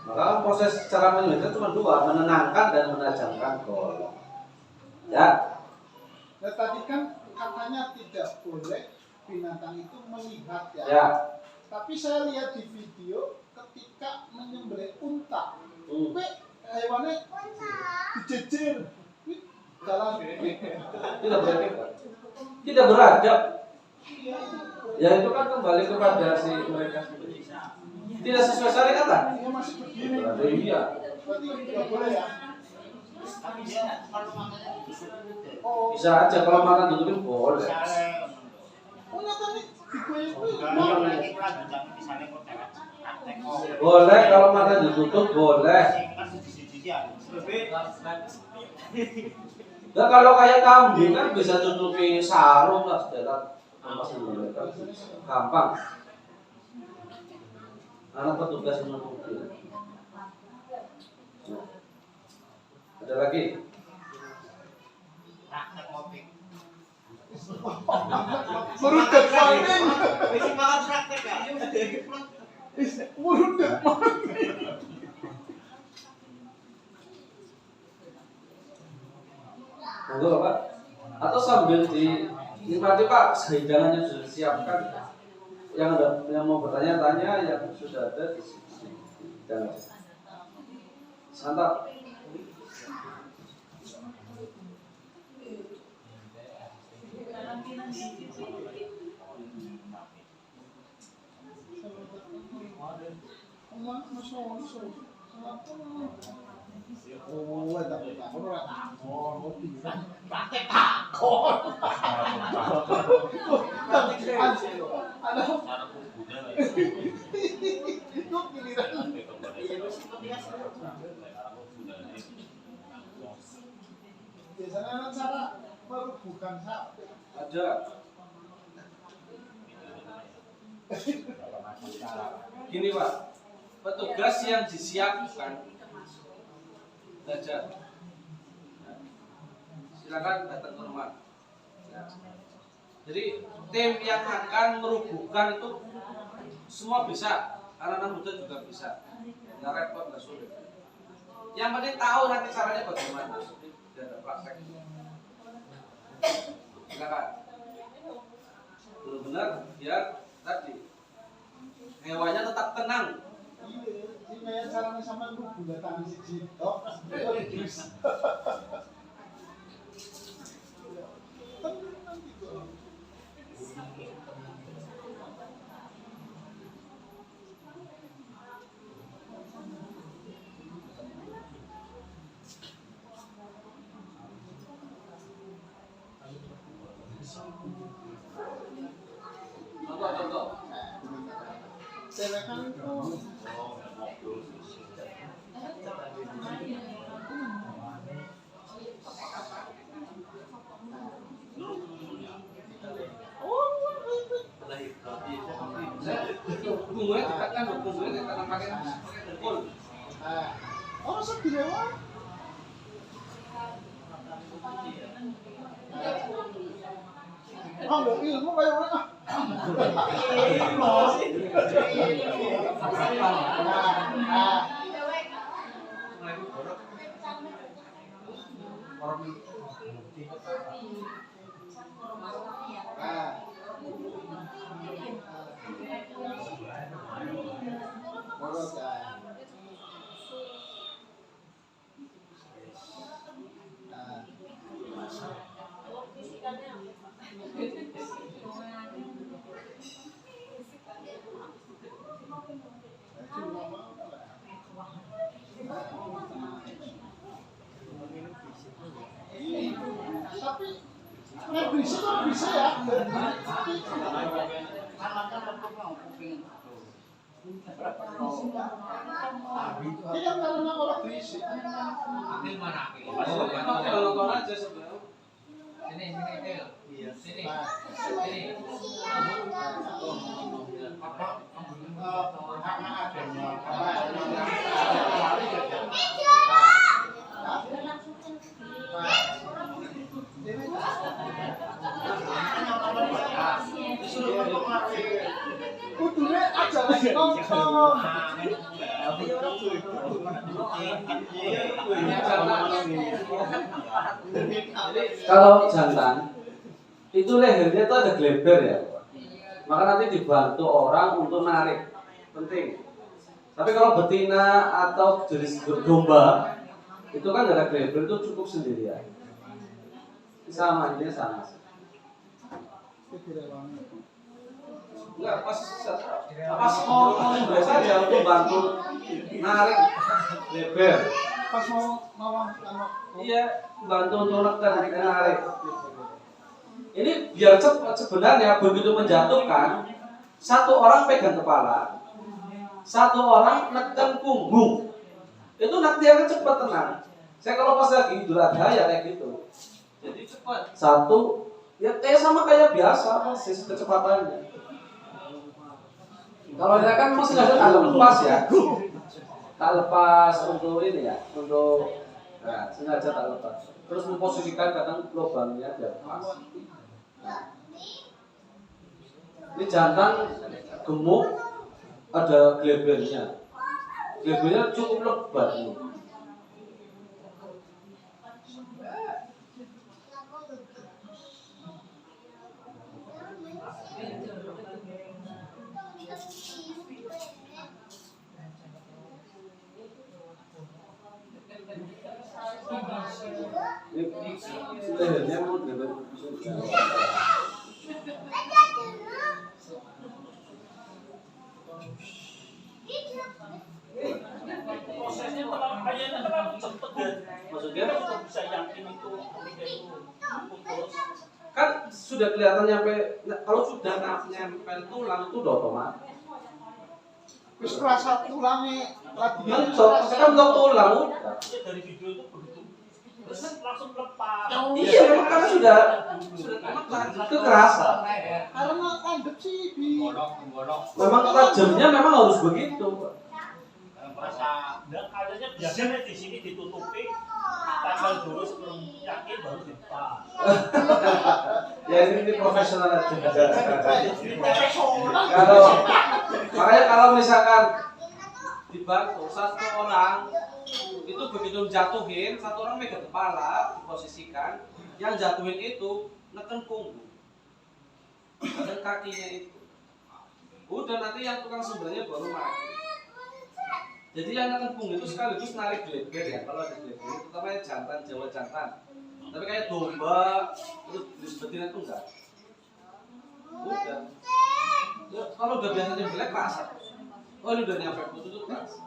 Maka proses cara menyembelih cuma 2, menenangkan dan menajamkan gol. Ya. Nah, tadi kan katanya tidak boleh binatang itu melihat ya. Ya. Tapi saya lihat di video ketika menyembelih unta, hewannya dijejer, jalan. Tidak beradab. Tidak beradab. Ya itu kan kembali kepada si mereka sendiri. Tidak sesuai syariat kan? Dia masih begini. Iya. Berarti tidak boleh ya. Tapi dia kalau makannya ditutup. Oh, Bisa aja kalau makan tutupin boleh. Misalnya, oh nyata nih digoyang kalau lagi kelanjutan misalnya kok praktek kok. Boleh kalau makan ditutup boleh. Kan sisi-sisi ya. Nah kalau kayak kambing kan bisa tutupi sarung lah saudara. Gampang. Anak petugas menutupi. Nah. Ada lagi? Praktek motif. merudet maning. Bisa banget praktek ya. Merudet maning. Monggo Pak. Atau sambil dinikmati Pak, hidangannya sudah disiapkan. Yang mau bertanya-tanya yang sudah ada di sini. Jangan. Santap. Oh, tak ora takon, Praktek takon. ada itu giliran. Biasanya kan cara merubuhkan sapi. Ada. Gini Pak, petugas yang disiapkan belajar. Silakan datang ke rumah. Ya. Jadi tim yang akan merubuhkan itu semua bisa, anak-anak muda juga bisa. Nggak repot, nggak sulit. Yang penting tahu nanti caranya bagaimana. Tidak ada praktek. Silakan. Belum benar, biar tadi hewannya tetap tenang. Iya, ini kayak caranya sama rubuh datang di sini. Tok. Contoh. Cewek kan itu Bunganya dikatakan, bunganya dikatakan pakai dengkul. orang sedih lewat. Ah, nggak ilmu kayak orang ah. Tapi nek berisik kok bisa ya. Ini kan karena kalau berisik. Akil mana akil? Nonton aja sebenarnya. Sini Akil. Iya. Sini. Apa? Karena adanya Kudune aja lagi nonton. Kalau jantan itu lehernya itu ada gleber ya, maka nanti dibantu orang untuk narik, penting. Tapi kalau betina atau jenis domba itu kan ada gleber, itu cukup sendirian. Sama ini sama. Enggak pas mau biasa aja untuk bantu narik leber. Pas mau Iya, bantu untuk narik. Ini biar cepat sebenarnya begitu menjatuhkan, satu orang pegang kepala, satu orang neken punggung. Itu nanti akan cepat tenang. Saya kalau pas lagi Idul Adha ya kayak gitu. Jadi cepat. Satu ya kayak sama kayak biasa masih kecepatannya. Kalau saya kan masih nggak tak lepas ya. Tak lepas untuk ini ya, untuk nah, sengaja tak lepas. Terus memposisikan kadang lubangnya tidak pas. Ini jantan gemuk, ada glebernya. Glebernya cukup lebat nih. Lehernya mau gleber. prosesnya terlalu cepat dan maksudnya untuk bisa yakin itu putus. Kan sudah kelihatan nyampe, kalau sudah nyampe tulang itu udah otomatis. wis kerasa tulangnya lagi. Mencok, saya kan belum tulang udah. Dari video itu begitu terus langsung lepas. Iya, memang karena sudah itu kerasa. Karena landep sih di Memang tajamnya memang harus begitu. Merasa enggak kayaknya biasanya di sini ditutupi tanggal dulu sebelum yakin baru dilepas. Ya ini profesional aja. Kalau makanya kalau misalkan dibantu satu orang itu begitu jatuhin, satu orang megang kepala diposisikan, yang jatuhin itu neken punggung dan kakinya itu. Udah nanti yang tukang sebenarnya baru mati. Jadi yang neken punggung itu sekaligus narik gleber ya, kalau ada gleber, terutama jantan, Jawa jantan. Tapi kayak domba, terus betina itu enggak. Udah. Ya, kalau udah biasanya jelek rasa. Oh ini udah nyampe putus itu rasa.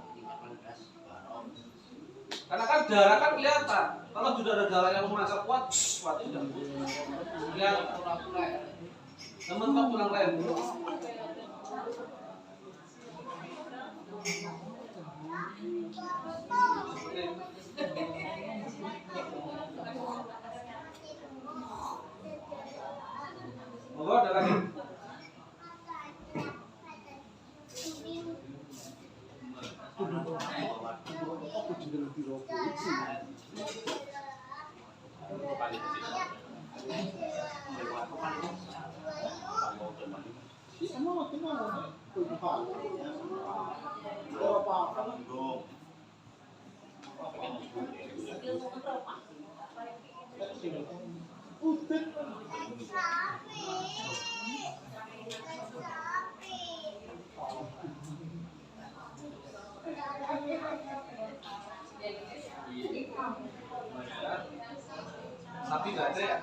Karena kan darah kan kelihatan. Kalau sudah ada darah yang memancar kuat sudah kelihatan. Teman-teman pulang lain. Monggo ada lagi. Sapi nggak ada ya?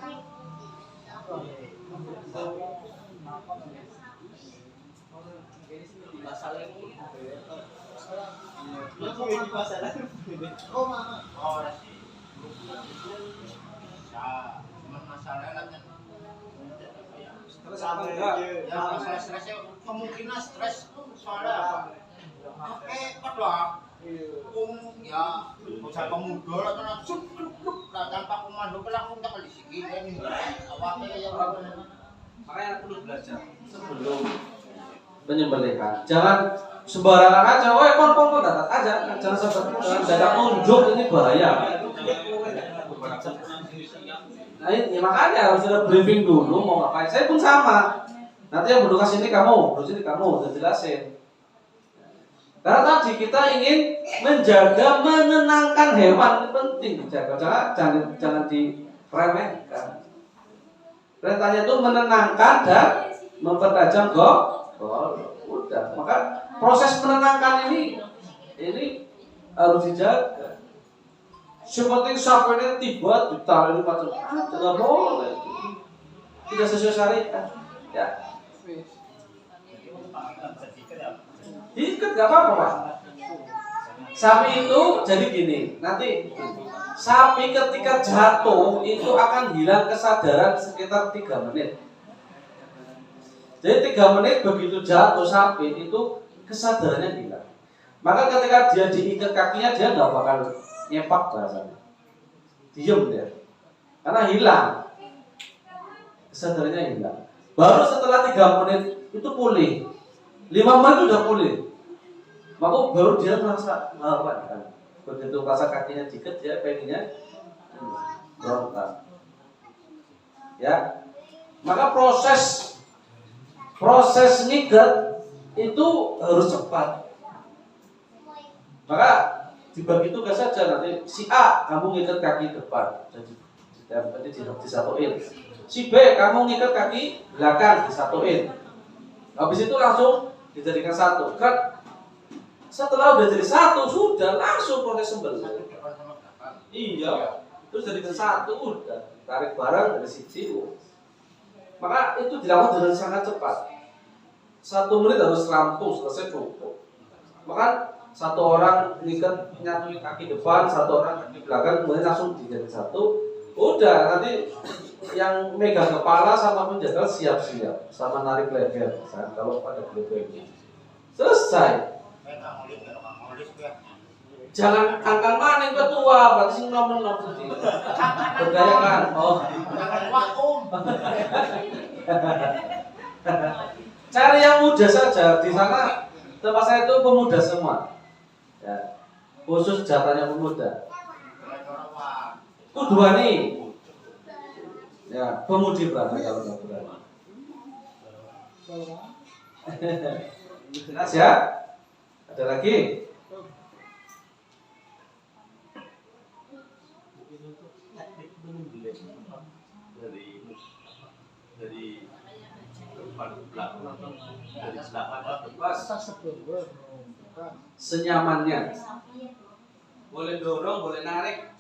Oh, mana? Masalahnya Terus apa enggak? ya masalah stresnya kemungkinan stres soalnya apa? Pada ya usaha pemuda lah kan tanpa komando kan langsung tak disiki ini awalnya ya Makanya perlu belajar sebelum menyembelihkan. Jangan sembarangan aja, kon datat aja, jangan sampai dadak nunjuk, ini bahaya. Nah, ini makanya harus ada briefing dulu mau ngapain. Saya pun sama. Nanti yang berduka sini kamu, berduka sini kamu, udah jelasin. Karena tadi kita ingin menjaga, menenangkan hewan, itu penting dijaga. Jangan diremehkan. Perintahnya itu menenangkan dan mempertajam udah. Maka proses menenangkan ini harus dijaga. Seperti sapi ini tiba ditarik macam tidak boleh, tidak sesuai syariat. Ya. Diikat gak apa-apa Pak. Sapi itu jadi gini, nanti sapi ketika jatuh itu akan hilang kesadaran sekitar 3 menit. Jadi 3 menit begitu jatuh sapi itu kesadarannya hilang. Maka ketika dia diikat kakinya dia nggak bakal nyepak bahasanya, diem dia, karena hilang kesadarannya hilang. Baru setelah 3 menit itu pulih, 5 menit udah pulih. Maka baru dia merasa kan. Begitu rasa kakinya diikat dia pengennya berontak. Ya, maka proses ngikat itu harus cepat. Maka dibagi tugas saja, nanti si A kamu ngikat kaki depan, jadi disatuin. Si B kamu ngikat kaki belakang, disatuin. Habis itu langsung dijadikan satu. Kan setelah udah jadi satu sudah langsung proses sembelih. Iya, terus jadikan satu udah tarik barang dari situ. Maka itu dilakukan dengan sangat cepat. 1 menit harus rampung selesai cukup. Maka satu orang ngikat nyatuin kaki depan, satu orang kaki belakang, kemudian langsung dijadikan satu. Udah nanti yang megang kepala sama penjaga siap-siap, sama narik leher. Kalau pada lehernya selesai. Jangan angkat maning ketua, berarti sing nom-nom sedih. Berdaya kan? Oh. Cari yang muda saja. Di sana tempat saya itu pemuda semua. Ya. Khusus jatahnya pemuda. Dua nih. Ya, pemudi berarti kalau nggak berani. Jelas ya? Ada lagi? Dari depan ke belakang atau dari belakang ke depan? Senyamannya. Boleh dorong, boleh narik.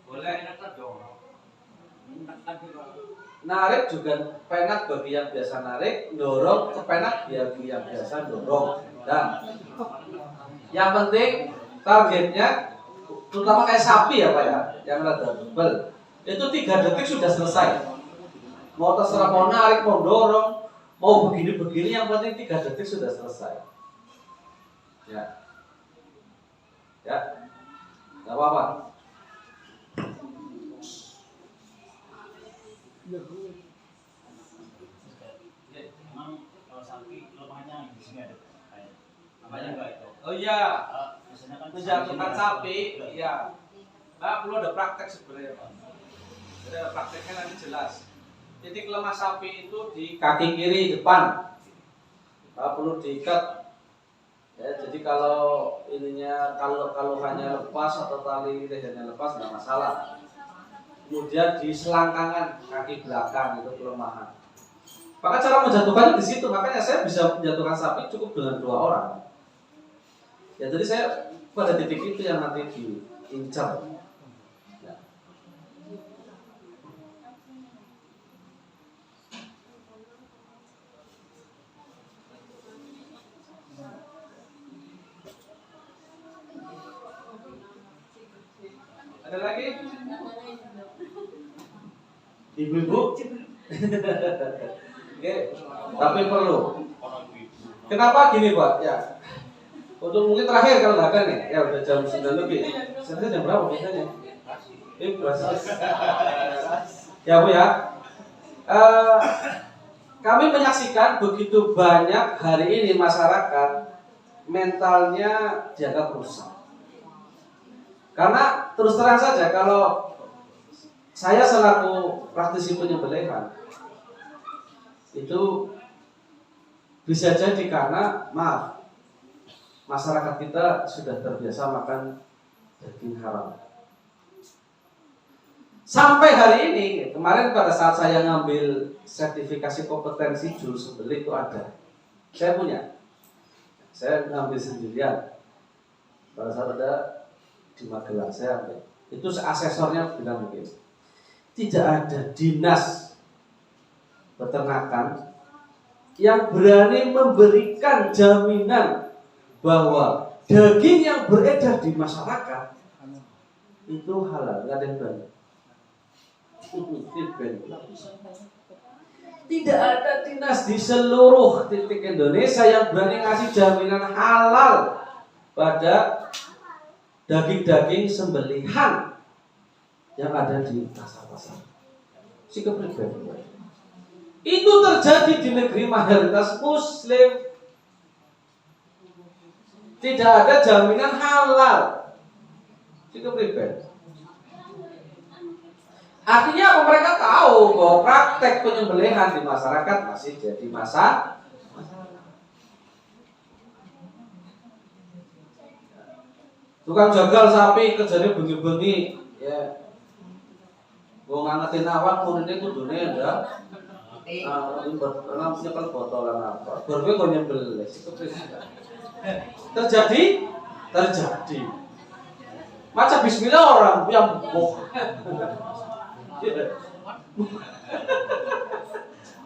Boleh narik juga penak bagi yang biasa narik, dorong kepenak bagi yang biasa dorong. Dan yang penting targetnya, terutama kayak sapi ya Pak ya, yang rada tebal, itu 3 detik sudah selesai. Mau terserah mau narik, mau dorong, mau begini-begini, yang penting 3 detik sudah selesai. Ya, ya, nggak apa-apa. Memang kalau sapi lemahnya di sini ada namanya enggak itu. Oh iya, Biasanya kan menjatuhkan sapi, iya. Perlu ada praktek sebenarnya Pak. Jadi ada prakteknya nanti jelas. Titik lemah sapi itu di kaki kiri depan. Perlu diikat. Ya, jadi kalau ininya kalau hanya lepas atau tali lehernya lepas nggak masalah. kemudian di selangkangan kaki belakang itu kelemahan. Maka cara menjatuhkannya di situ. Makanya saya bisa menjatuhkan sapi cukup dengan 2 orang. Ya, jadi saya pada titik itu yang nanti diincar. Ya. Ada lagi? Ibu-ibu? Oke, tapi perlu. Kenapa gini Pak? Ya, untuk mungkin terakhir kalau nggak ada nih, ya udah jam 9 lebih. Sebenarnya jam berapa biasanya? Berasa. Ya Bu ya. Kami menyaksikan begitu banyak hari ini masyarakat mentalnya dianggap rusak. Karena terus terang saja kalau saya selaku praktisi penyembelihan itu bisa jadi karena masyarakat kita sudah terbiasa makan daging haram. Sampai hari ini, kemarin pada saat saya ngambil sertifikasi kompetensi juru sembelih itu ada. Saya punya. Saya ngambil sendirian. Pada saat ada di Magelang saya ambil. Itu asesornya bilang begini. Tidak ada dinas peternakan yang berani memberikan jaminan bahwa daging yang beredar di masyarakat itu halal, nggak ada yang berani. Tidak ada dinas di seluruh titik Indonesia yang berani ngasih jaminan halal pada daging-daging sembelihan yang ada di pasar-pasar. Sikap pribadi. Itu terjadi di negeri mayoritas Muslim. Tidak ada jaminan halal. Sikap pribadi. Artinya apa? Mereka tahu bahwa praktek penyembelihan di masyarakat masih jadi masalah. Tukang jagal sapi kerjanya bengi-bengi, ya. Gua ngangetin awak muridnya kudune ya. Karena nyekel botolan apa. Baru gue nyembelih. Terjadi. Maca bismillah orang yang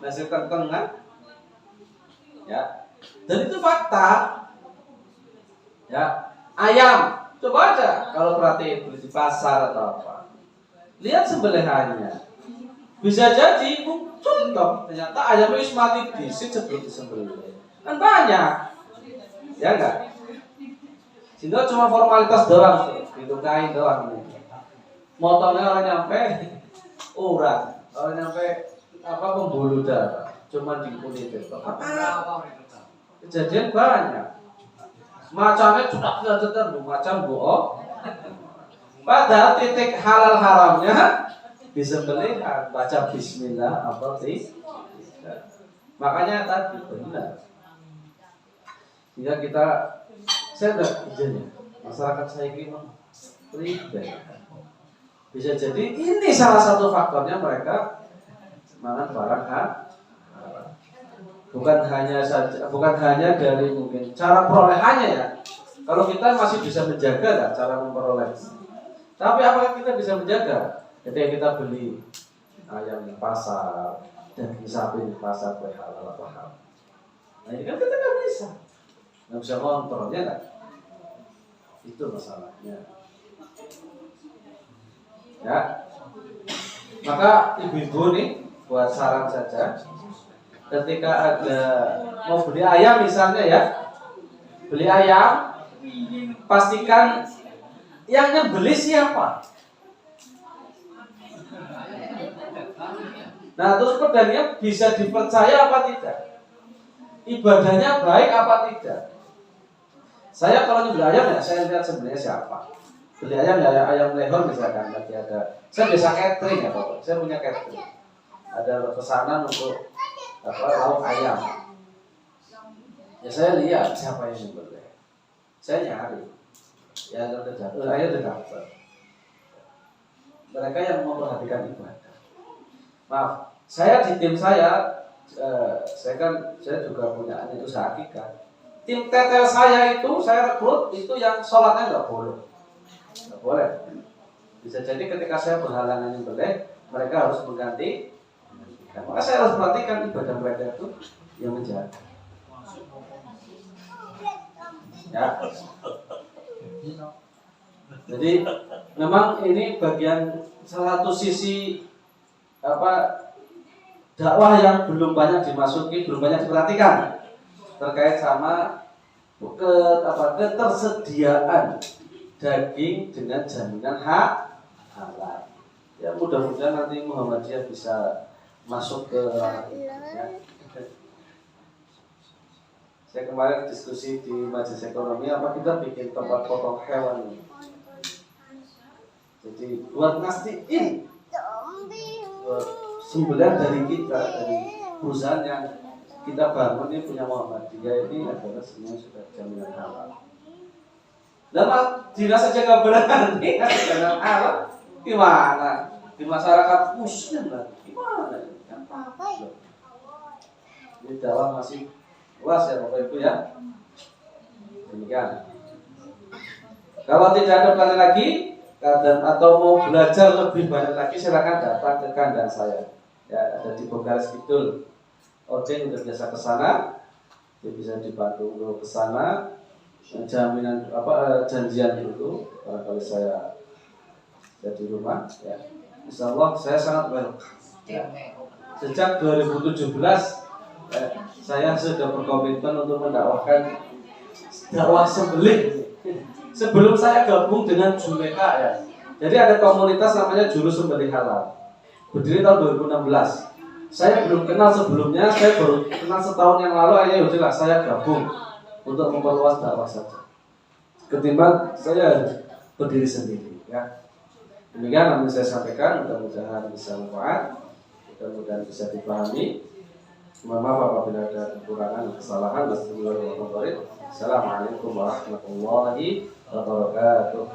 nasi kenteng kan? Ya. Dan itu fakta. Ya. Ayam, coba aja kalau perhatiin beli di pasar atau apa. Lihat sembelihannya. Bisa jadi muncul dong. Ternyata ayamnya wis mati disit sebelum disembelih. Kan banyak. Ya enggak? Sehingga cuma formalitas doang, gitu kain doang ini. Motongnya orang nyampe urat, orang nyampe apa pembuluh darah, cuma di kulit itu. Kejadian banyak. Macamnya sudah tidak macam bohong. Padahal titik halal haramnya disembelihan, baca bismillah apa sih? Makanya tadi benar. Sehingga saya udah izinnya masyarakat saya ini ribet. Bisa jadi ini salah satu faktornya mereka makan barang bukan hanya dari mungkin cara perolehannya ya. Kalau kita masih bisa menjaga lah cara memperoleh. Tapi apakah kita bisa menjaga ketika kita beli ayam di pasar, daging sapi di pasar halal atau haram? Nah ini kan kita nggak bisa kontrolnya kan? Itu masalahnya. Ya, maka ibu-ibu nih buat saran saja, ketika ada mau beli ayam misalnya ya, beli ayam, pastikan yang nyembeli siapa. Nah terus pedangnya bisa dipercaya apa tidak, ibadahnya baik apa tidak. Saya kalau nyembeli ayam ya saya lihat sebenarnya siapa. Beli ayam ya ayam lehor misalkan lagi ada. Saya biasa catering ya Bapak. Saya punya catering. Ada pesanan untuk lauk ayam. Ya saya lihat siapa yang nyembelih. Saya nyari. Ya ada ayam udah dapet. mereka yang memperhatikan ibadah. Maaf, saya di tim saya juga punya anak itu hakika. Tim tetel saya itu saya rekrut itu yang sholatnya nggak boleh. Bisa jadi ketika saya berhalangan yang boleh, mereka harus mengganti. Maka saya harus perhatikan ibadah mereka itu yang menjaga. Ya. Jadi memang ini bagian salah satu sisi dakwah yang belum banyak dimasuki, belum banyak diperhatikan terkait sama ketersediaan daging dengan jaminan halal. Ya mudah-mudahan nanti Muhammadiyah bisa masuk ke ya. Saya kemarin diskusi di majelis ekonomi apa kita bikin tempat potong hewan ini. Jadi buat ngastiin sumbernya dari kita, dari perusahaan yang kita bangun ini punya Muhammadiyah ini adalah semua sudah jaminan halal. Lama dinas saja nggak berani jaminan halal, gimana? Di masyarakat muslim lah, gimana? Ini dakwah masih luas ya Bapak Ibu ya. Demikian. Kalau tidak ada pertanyaan lagi atau mau belajar lebih banyak lagi, silakan datang ke kandang saya. Ya, ada di Bogares Kidul. Odeng udah biasa ke sana, dia bisa dibantu untuk ke sana. Jaminan janjian dulu barangkali saya di rumah ya. Insyaallah saya sangat welcome. Ya. Sejak 2017 saya sudah berkomitmen untuk mendakwahkan dakwah sembelih. Sebelum saya gabung dengan Juleha ya. Jadi ada komunitas namanya Juru Sembelih Halal. Berdiri tahun 2016. Saya belum kenal sebelumnya, saya baru kenal setahun yang lalu. Akhirnya udahlah saya gabung untuk memperluas dakwah saja. Ketimbang saya berdiri sendiri ya. Demikian yang saya sampaikan, mudah-mudahan bisa manfaat, mudah-mudahan bisa dipahami. Mohon maaf apabila ada kekurangan dan kesalahan. Assalamualaikum warahmatullahi wabarakatuh.